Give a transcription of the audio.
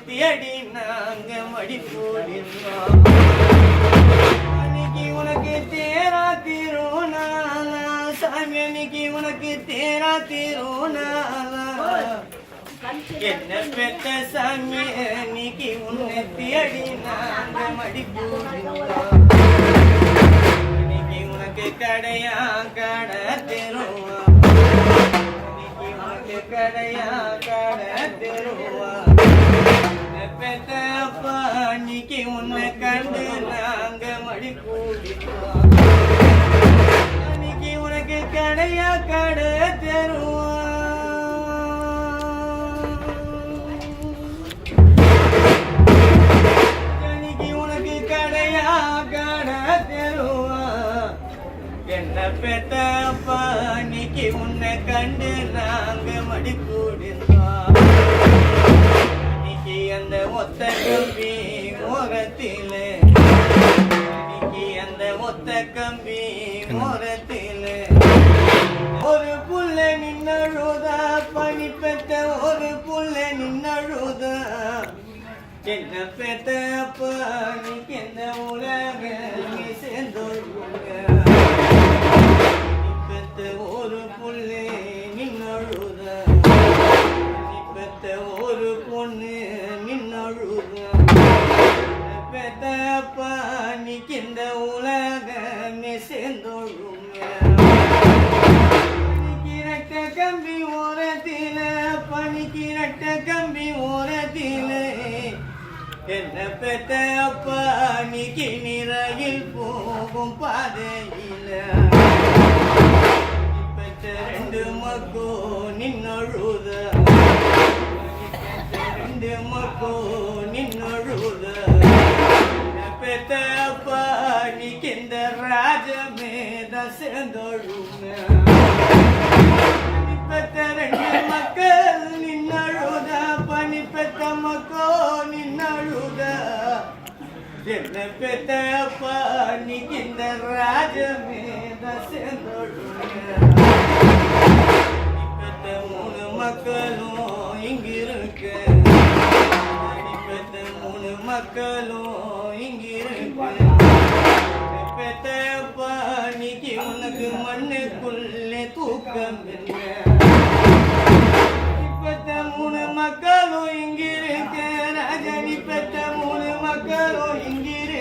தேடி நாங்க மடி போடினோம் அன்னைக்கு உனக்கு தேரா திருநாளா சாமி அன்னைக்கு உனக்கு தேரா திருநாளா என்ன பெத்த சாமி அன்னைக்கு உன்னை தேடி நாங்க மடி போடினோம் அன்னைக்கு உனக்கு கடையா கடை தெருவா கடையா கடை தெருவா பெத்த அப்பா அன்னைக்கு உன்னை கண்டு நாங்க மடி கூடிட்டோம் அன்னைக்கு உனக்கு கடையா கடை தெருவா அன்னைக்கு உனக்கு கடையா கடை தெருவா என்ன பெத்த அப்பா அன்னைக்கு உன்னை கண்டு நாங்க மடி கூடினோம் அன்னைக்கு அந்த ஒத்த கம்பி ஓரத்திலே அன்னைக்கு அந்த ஒத்த கம்பி ஓரத்திலே ஒரு புள்ள நின்னழுதா பனி பெத்த ஒரு புள்ள நின்னழுதா என்ன பெத்த அப்பா அன்னைக்கு இந்த உலக சேர்ந்தோருங்க ஒரு புள்ளே நின்னழுத பெத்த ஒரு பொண்ணு நின்னழுத பெத்த அப்பா நீக்கு இந்த உலகமே சேர்ந்தொழுங்க பனிக்கிரட்ட கம்பி ஓரத்தில பனிக்கிரட்ட கம்பி ஓரத்தில என்ன பெத்த அப்பா நீக்கு நிறையில் போகும் பாதையில ரெண்டு மக்கோ நின்னழுத ரெண்டு மக்கோ நின்னழுத பெத்த அப்பா நீக்கு இந்த ராஜமேத சேர்ந்தொழுங்க பெத்த ரெண்டு மக்கள் நின்னழுத பனி பெத்த மக்கோ நின்னழுத என்ன பெத்த அப்பா நீக்கு இந்த ராஜமேத சேர்ந்தொழுங்க மூணு மக்களும் இங்கிருக்கு மூணு மக்களும் இங்கிருக்கு பெத்த பாணிக்கு உனக்கு மண்ணுக்குள்ளே தூக்கம் இல்லை